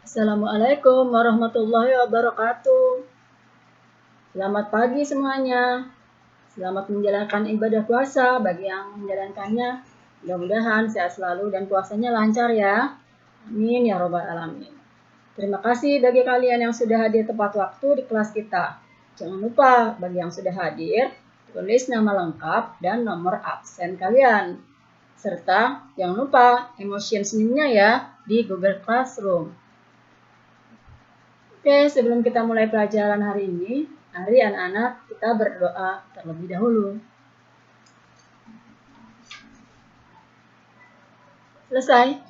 Assalamualaikum warahmatullahi wabarakatuh. Selamat pagi semuanya. Selamat menjalankan ibadah puasa bagi yang menjalankannya. Mudah-mudahan sehat selalu dan puasanya lancar ya. Amin ya robbal alamin. Terima kasih bagi kalian yang sudah hadir tepat waktu di kelas kita. Jangan lupa bagi yang sudah hadir, tulis nama lengkap dan nomor absen kalian. Serta jangan lupa emotion senyumnya ya di Google Classroom. Oke, sebelum kita mulai pelajaran hari ini, mari anak-anak kita berdoa terlebih dahulu. Selesai.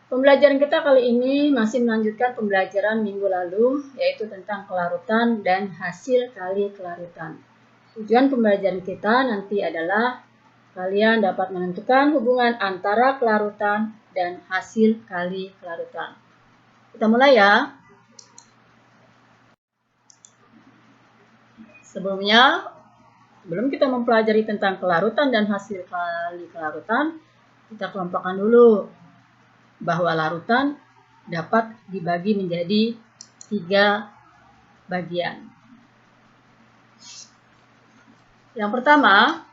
Pembelajaran kita kali ini masih melanjutkan pembelajaran minggu lalu, yaitu tentang kelarutan dan hasil kali kelarutan. Tujuan pembelajaran kita nanti adalah kalian dapat menentukan hubungan antara kelarutan dan hasil kali kelarutan. Kita mulai ya. Sebelum kita mempelajari tentang kelarutan dan hasil kali kelarutan, kita kelompokkan dulu bahwa larutan dapat dibagi menjadi 3 bagian. Yang pertama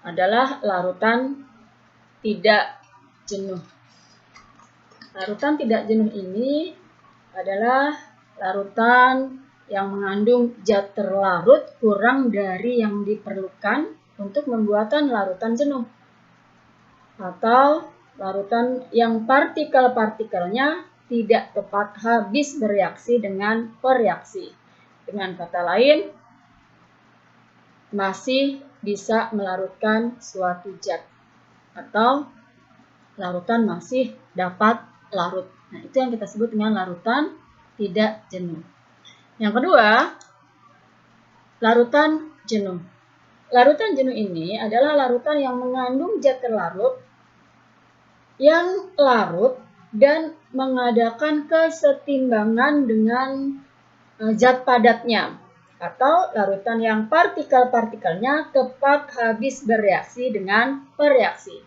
adalah larutan tidak jenuh. Larutan tidak jenuh ini adalah larutan yang mengandung zat terlarut kurang dari yang diperlukan untuk pembuatan larutan jenuh. Atau larutan yang partikel-partikelnya tidak cepat habis bereaksi dengan pereaksi. Dengan kata lain, masih bisa melarutkan suatu zat. Atau larutan masih dapat larut. Nah, itu yang kita sebut dengan larutan tidak jenuh. Yang kedua, larutan jenuh. Larutan jenuh ini adalah larutan yang mengandung zat terlarut yang larut dan mengadakan kesetimbangan dengan zat padatnya, atau larutan yang partikel-partikelnya cepat habis bereaksi dengan pereaksi,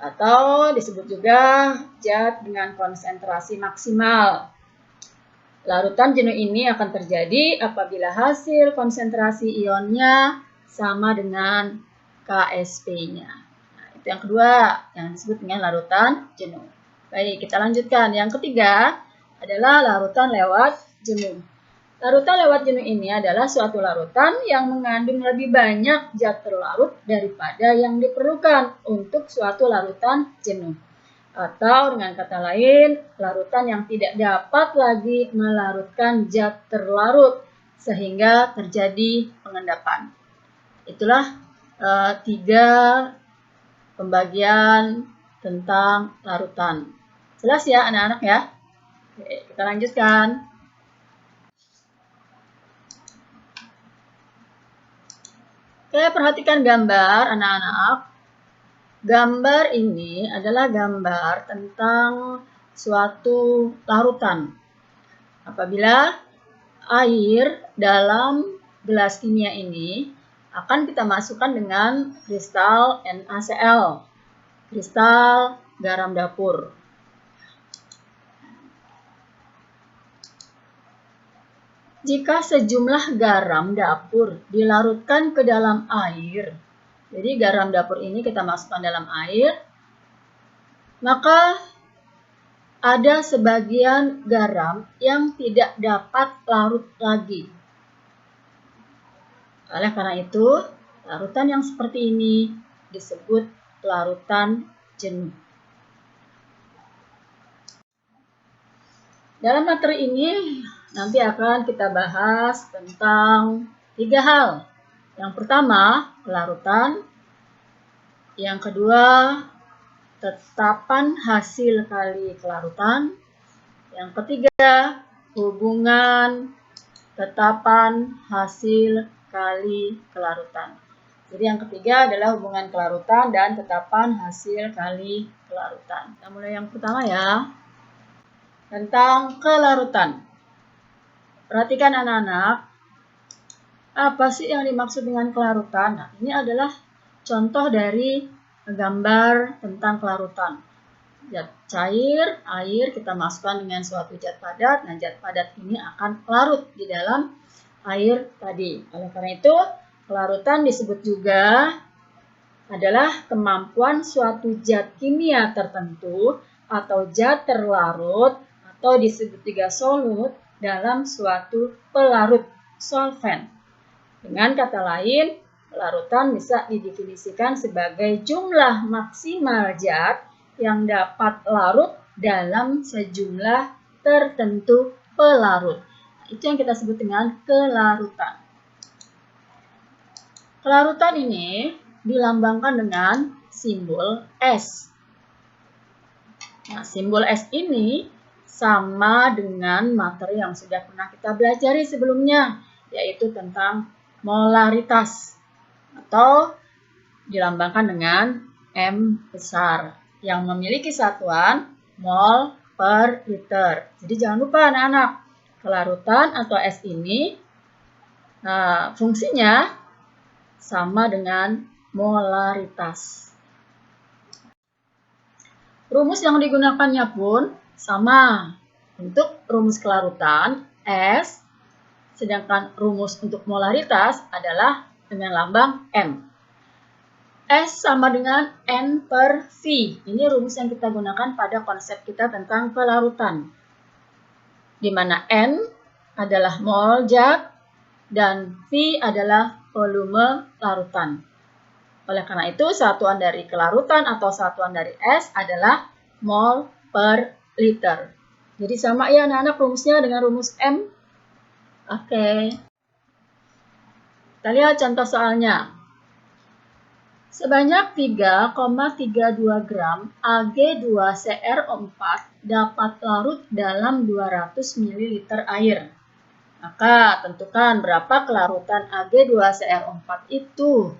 atau disebut juga zat dengan konsentrasi maksimal. Larutan jenuh ini akan terjadi apabila hasil konsentrasi ionnya sama dengan KSP-nya. Nah, itu yang kedua, yang disebut dengan larutan jenuh. Baik, kita lanjutkan. Yang ketiga adalah larutan lewat jenuh. Larutan lewat jenuh ini adalah suatu larutan yang mengandung lebih banyak zat terlarut daripada yang diperlukan untuk suatu larutan jenuh. Atau dengan kata lain, larutan yang tidak dapat lagi melarutkan zat terlarut sehingga terjadi pengendapan. Itulah 3 pembagian tentang larutan. Jelas ya anak-anak ya? Oke, kita lanjutkan. Oke, perhatikan gambar anak-anak. Gambar ini adalah gambar tentang suatu larutan. Apabila air dalam gelas kimia ini akan kita masukkan dengan kristal NaCl, kristal garam dapur. Jika sejumlah garam dapur dilarutkan ke dalam air, jadi garam dapur ini kita masukkan dalam air, maka ada sebagian garam yang tidak dapat larut lagi. Oleh karena itu, larutan yang seperti ini disebut larutan jenuh. Dalam materi ini nanti akan kita bahas tentang 3 hal. Yang pertama, kelarutan. Yang kedua, tetapan hasil kali kelarutan. Yang ketiga, hubungan tetapan hasil kali kelarutan. Jadi yang ketiga adalah hubungan kelarutan dan tetapan hasil kali kelarutan. Kita mulai yang pertama ya. Tentang kelarutan. Perhatikan anak-anak, apa sih yang dimaksud dengan kelarutan? Nah, ini adalah contoh dari gambar tentang kelarutan. Zat cair, air kita masukkan dengan suatu zat padat. Nah, zat padat ini akan larut di dalam air tadi. Oleh karena itu, kelarutan disebut juga adalah kemampuan suatu zat kimia tertentu atau zat terlarut atau disebut juga solut dalam suatu pelarut solvent. Dengan kata lain, larutan bisa didefinisikan sebagai jumlah maksimal zat yang dapat larut dalam sejumlah tertentu pelarut. Itu yang kita sebut dengan kelarutan. Kelarutan ini dilambangkan dengan simbol S. Nah, simbol S ini sama dengan materi yang sudah pernah kita pelajari sebelumnya, yaitu tentang molaritas atau dilambangkan dengan M besar yang memiliki satuan mol per liter. Jadi jangan lupa anak-anak, kelarutan atau S ini fungsinya sama dengan molaritas. Rumus yang digunakannya pun sama. Untuk rumus kelarutan S, sedangkan rumus untuk molaritas adalah dengan lambang M. S sama dengan N per V. Ini rumus yang kita gunakan pada konsep kita tentang kelarutan. Di mana N adalah mol zat dan V adalah volume larutan. Oleh karena itu, satuan dari kelarutan atau satuan dari S adalah mol per liter. Jadi sama ya anak-anak rumusnya dengan rumus M. Oke. Kita lihat contoh soalnya. Sebanyak 3,32 gram Ag2CrO4 dapat larut dalam 200 ml air. Maka tentukan berapa kelarutan Ag2CrO4 itu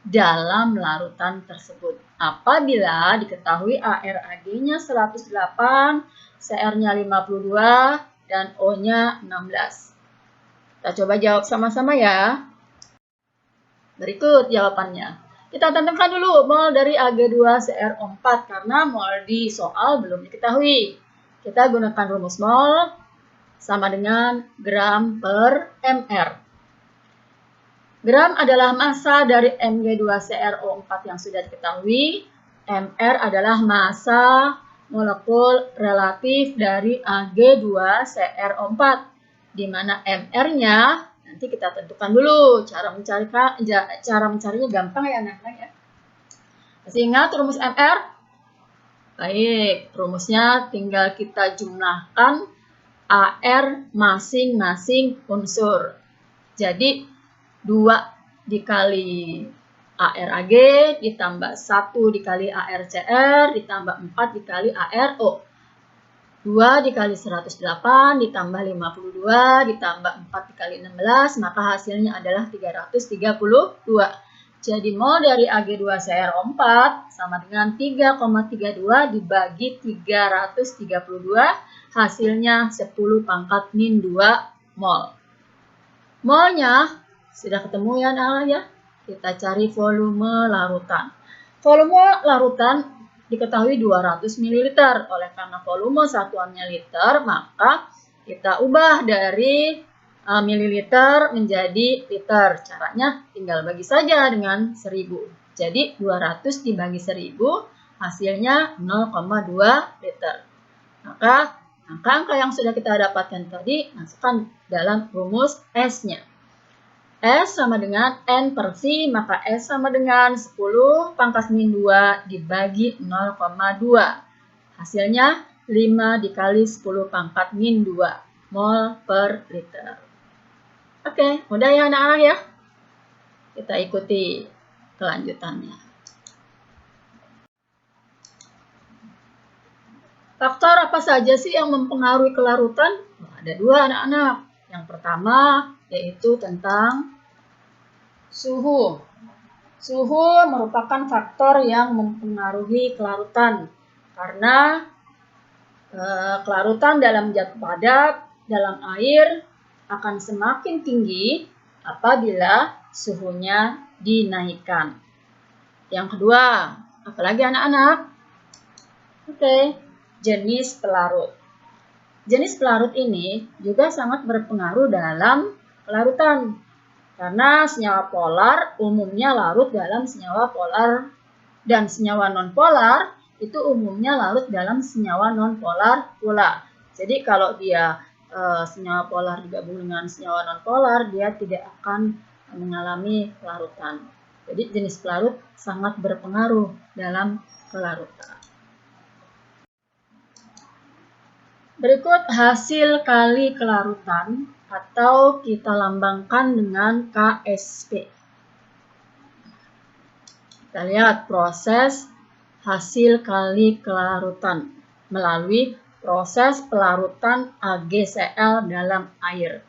dalam larutan tersebut. Apabila diketahui ARAG-nya 108, CR-nya 52, dan O-nya 16. Kita coba jawab sama-sama ya. Berikut jawabannya. Kita tentukan dulu mol dari Ag2CrO4 karena mol di soal belum diketahui. Kita gunakan rumus mol sama dengan gram per mr. Gram adalah massa dari Mg2CrO4 yang sudah diketahui. Mr adalah massa molekul relatif dari Ag2CrO4. Di mana Mr-nya nanti kita tentukan dulu. Cara mencarinya gampang ya anak-anak ya. Masih ingat rumus Mr? Baik, rumusnya tinggal kita jumlahkan AR masing-masing unsur. Jadi 2 dikali ARAG ditambah 1 dikali ARCR ditambah 4 dikali ARO. 2 dikali 108 ditambah 52 ditambah 4 dikali 16, maka hasilnya adalah 332. Jadi mol dari Ag2CrO4 sama dengan 3,32 dibagi 332, hasilnya 10 pangkat min 2 mol. Molnya sudah ketemu ya anak-anak ya. Kita cari volume larutan. Volume larutan diketahui 200 ml. Oleh karena volume satuannya liter, maka kita ubah dari mililiter menjadi liter. Caranya tinggal bagi saja dengan 1000. Jadi 200 dibagi 1000 hasilnya 0,2 liter. Maka angka-angka yang sudah kita dapatkan tadi masukkan dalam rumus S-nya. S sama dengan N per V, maka S sama dengan 10 pangkat min 2 dibagi 0,2. Hasilnya 5 dikali 10 pangkat min 2 mol per liter. Oke, mudah ya anak-anak ya. Kita ikuti kelanjutannya. Faktor apa saja sih yang mempengaruhi kelarutan? Ada 2 anak-anak. Yang pertama yaitu tentang suhu. Suhu merupakan faktor yang mempengaruhi kelarutan karena kelarutan dalam zat padat dalam air akan semakin tinggi apabila suhunya dinaikkan. Yang kedua, apalagi anak-anak? Oke, jenis pelarut. Jenis pelarut ini juga sangat berpengaruh dalam kelarutan. Karena senyawa polar umumnya larut dalam senyawa polar dan senyawa nonpolar itu umumnya larut dalam senyawa nonpolar pula. Jadi kalau dia senyawa polar digabung dengan senyawa nonpolar, dia tidak akan mengalami larutan. Jadi jenis pelarut sangat berpengaruh dalam kelarutan. Berikut hasil kali kelarutan atau kita lambangkan dengan KSP. Kita lihat proses hasil kali kelarutan melalui proses pelarutan AgCl dalam air.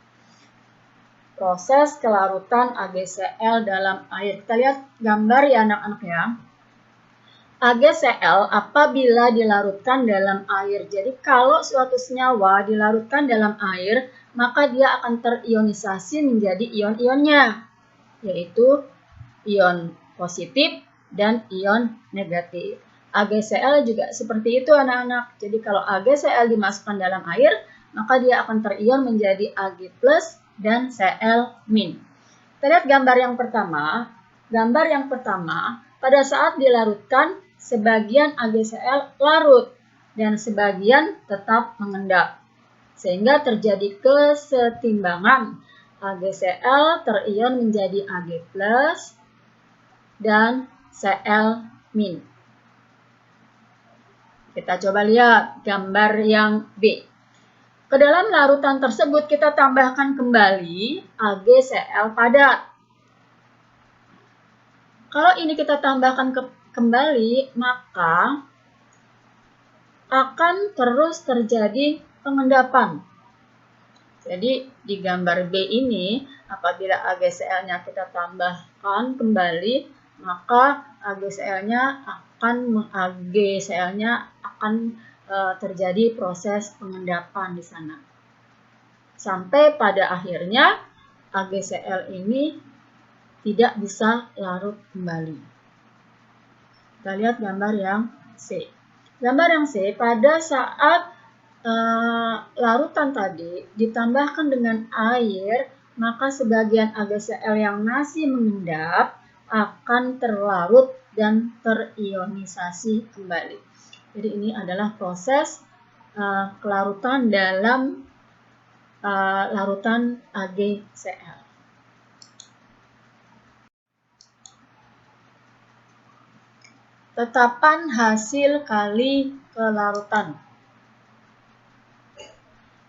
Proses kelarutan AgCl dalam air. Kita lihat gambar ya anak-anak ya. AgCl apabila dilarutkan dalam air. Jadi kalau suatu senyawa dilarutkan dalam air, maka dia akan terionisasi menjadi ion-ionnya, yaitu ion positif dan ion negatif. AgCl juga seperti itu anak-anak. Jadi kalau AgCl dimasukkan dalam air, maka dia akan terion menjadi Ag+ dan Cl-. Kita lihat gambar yang pertama. Gambar yang pertama, pada saat dilarutkan, sebagian AgCl larut dan sebagian tetap mengendap. Sehingga terjadi kesetimbangan. AgCl terion menjadi Ag+ dan Cl-. Kita coba lihat gambar yang B. Ke dalam larutan tersebut kita tambahkan kembali AgCl padat. Kalau ini kita tambahkan kembali, maka akan terus terjadi pengendapan. Jadi di gambar B ini, apabila AgCl-nya kita tambahkan kembali, maka AgCl-nya akan terjadi proses pengendapan di sana. Sampai pada akhirnya AgCl ini tidak bisa larut kembali. Kita lihat gambar yang C. Gambar yang C, pada saat larutan tadi ditambahkan dengan air, maka sebagian AgCl yang masih mengendap akan terlarut dan terionisasi kembali. Jadi ini adalah proses kelarutan dalam larutan AgCl. Tetapan hasil kali kelarutan.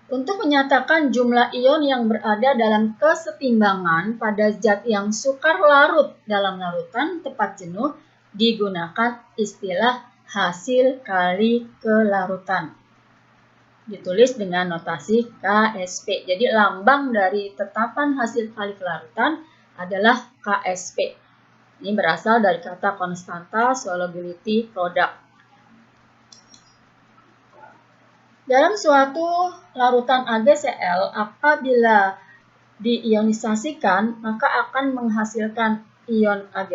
Untuk menyatakan jumlah ion yang berada dalam kesetimbangan pada zat yang sukar larut dalam larutan tepat jenuh, digunakan istilah hasil kali kelarutan. Ditulis dengan notasi KSP. Jadi lambang dari tetapan hasil kali kelarutan adalah KSP. Ini berasal dari kata konstanta solubility product. Dalam suatu larutan AgCl, apabila diionisasikan, maka akan menghasilkan ion Ag+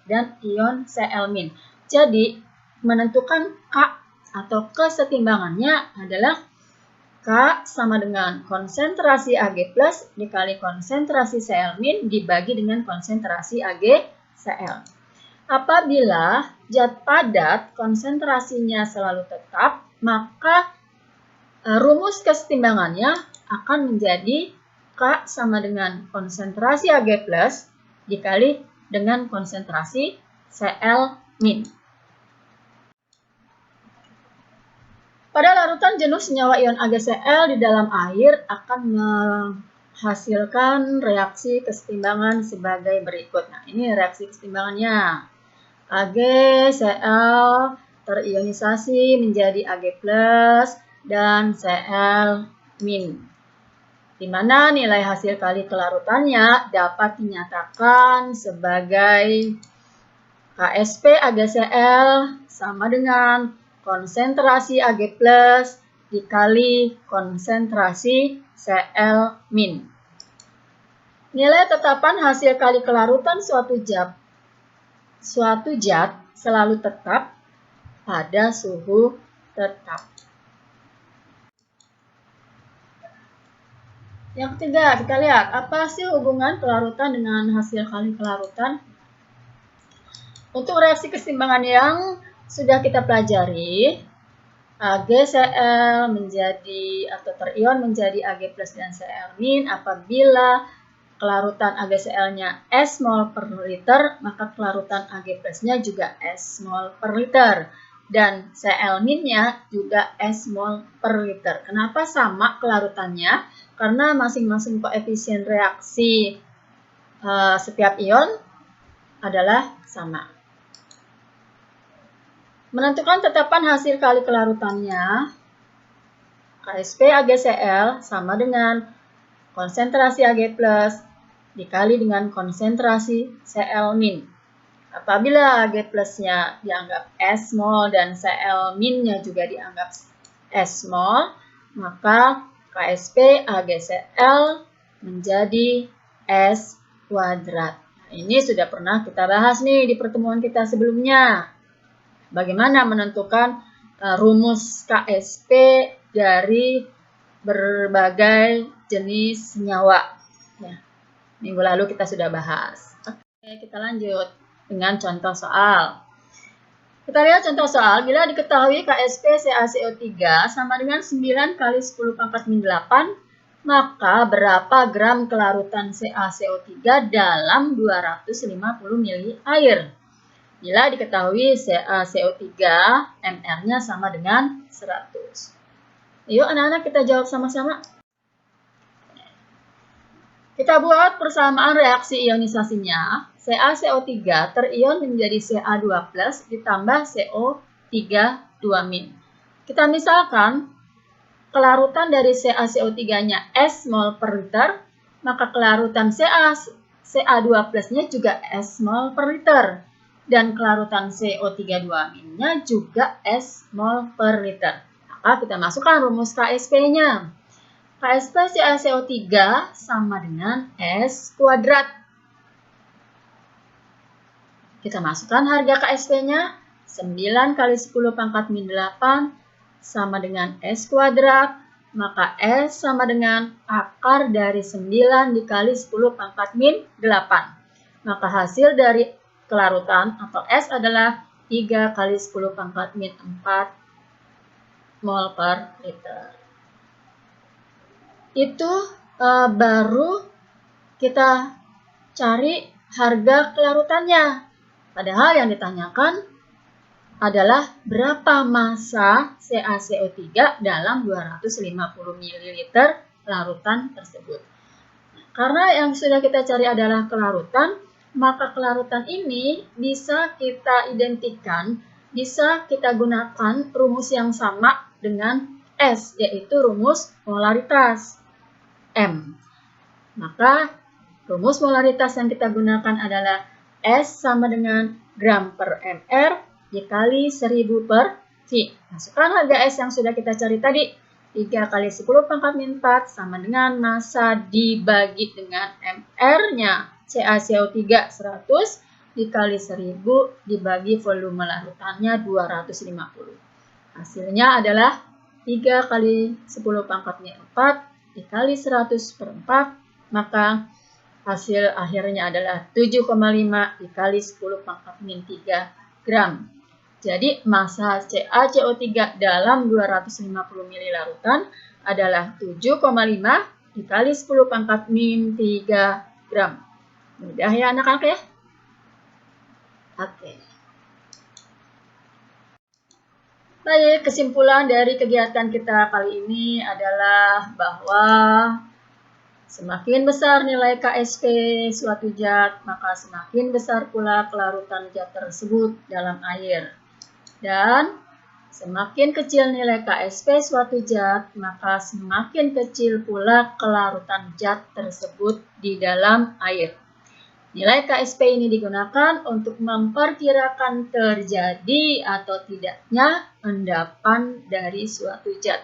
dan ion Cl-. Jadi, menentukan K atau kesetimbangannya adalah K sama dengan konsentrasi Ag+ dikali konsentrasi Cl- dibagi dengan konsentrasi AgCl. Apabila zat padat konsentrasinya selalu tetap, maka rumus kesetimbangannya akan menjadi K sama dengan konsentrasi Ag+ dikali dengan konsentrasi Cl-. Pada larutan jenuh senyawa ion AgCl di dalam air akan menghasilkan reaksi kesetimbangan sebagai berikut. Nah, ini reaksi kesetimbangannya. AgCl terionisasi menjadi Ag+ dan Cl-. Di mana nilai hasil kali kelarutannya dapat dinyatakan sebagai KSP AgCl sama dengan konsentrasi Ag+ dikali konsentrasi Cl-. Nilai tetapan hasil kali kelarutan suatu zat selalu tetap pada suhu tetap. Yang ketiga, kita lihat apa sih hubungan kelarutan dengan hasil kali kelarutan. Untuk reaksi keseimbangan yang sudah kita pelajari, AgCl menjadi atau terion menjadi Ag+ dan Cl- apabila kelarutan AgCl-nya S mol per liter, maka kelarutan Ag+-nya juga S mol per liter. Dan Cl-nya juga S mol per liter. Kenapa sama kelarutannya? Karena masing-masing koefisien reaksi setiap ion adalah sama. Menentukan tetapan hasil kali kelarutannya, KSP AgCl sama dengan konsentrasi Ag+ dikali dengan konsentrasi Cl-. Apabila Ag+-nya dianggap S mol dan Cl-nya juga dianggap S mol, maka KSP AgCl menjadi S kuadrat. Nah, ini sudah pernah kita bahas nih di pertemuan kita sebelumnya. Bagaimana menentukan rumus KSP dari berbagai jenis senyawa. Ya, minggu lalu kita sudah bahas. Oke, kita lanjut dengan contoh soal. Kita lihat contoh soal, bila diketahui KSP CaCO3 sama dengan 9 kali 10 pangkat min 8, maka berapa gram kelarutan CaCO3 dalam 250 ml air? Bila diketahui CaCO3 MR-nya sama dengan 100. Yuk anak-anak kita jawab sama-sama. Kita buat persamaan reaksi ionisasinya. CaCO3 terion menjadi Ca2+ ditambah CO3 2-. Kita misalkan kelarutan dari CaCO3-nya S mol per liter, maka kelarutan Ca2+-nya juga S mol per liter. Dan kelarutan CO3 2-nya juga S mol per liter. Maka kita masukkan rumus KSP-nya. KSP CaCO3 sama dengan S kuadrat. Kita masukkan harga KSP-nya 9 kali 10 pangkat min 8 sama dengan S kuadrat. Maka S sama dengan akar dari 9 dikali 10 pangkat min 8. Maka hasil dari kelarutan atau S adalah 3 kali 10 pangkat min 4 mol per liter. Itu baru kita cari harga kelarutannya. Padahal yang ditanyakan adalah berapa massa CaCO3 dalam 250 ml larutan tersebut. Karena yang sudah kita cari adalah kelarutan, maka kelarutan ini bisa kita identikan, bisa kita gunakan rumus yang sama dengan S, yaitu rumus molaritas M. Maka rumus molaritas yang kita gunakan adalah S sama dengan gram per mr dikali 1000 per V. Masukkan harga S yang sudah kita cari tadi. 3 kali 10 pangkat min 4 sama dengan massa dibagi dengan mr-nya. CaCO3 100 dikali 1000 dibagi volume larutannya 250. Hasilnya adalah 3 kali 10 pangkat min 4 dikali 100 per 4, maka hasil akhirnya adalah 7,5 dikali 10 pangkat min 3 gram. Jadi massa CaCO3 dalam 250 ml larutan adalah 7,5 dikali 10 pangkat min 3 gram. Mudah ya anak-anak ya? Oke. Baik, kesimpulan dari kegiatan kita kali ini adalah bahwa semakin besar nilai KSP suatu zat, maka semakin besar pula kelarutan zat tersebut dalam air. Dan semakin kecil nilai KSP suatu zat, maka semakin kecil pula kelarutan zat tersebut di dalam air. Nilai KSP ini digunakan untuk memperkirakan terjadi atau tidaknya endapan dari suatu zat.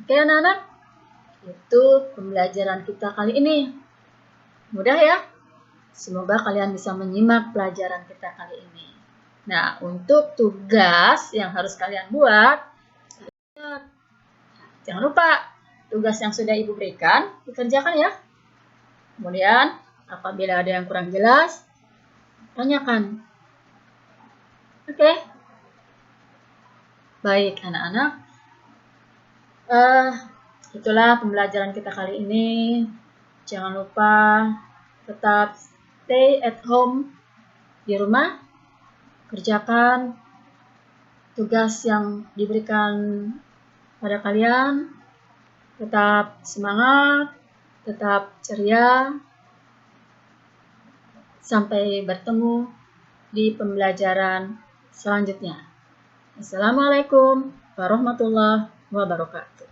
Oke anak-anak, itu pembelajaran kita kali ini. Mudah ya? Semoga kalian bisa menyimak pelajaran kita kali ini. Nah, untuk tugas yang harus kalian buat, jangan lupa tugas yang sudah Ibu berikan dikerjakan ya. Kemudian, apabila ada yang kurang jelas, tanyakan. Oke? Baik, anak-anak. Itulah pembelajaran kita kali ini. Jangan lupa tetap stay at home di rumah. Kerjakan tugas yang diberikan pada kalian. Tetap semangat, tetap ceria. Sampai bertemu di pembelajaran selanjutnya. Assalamualaikum warahmatullahi wabarakatuh.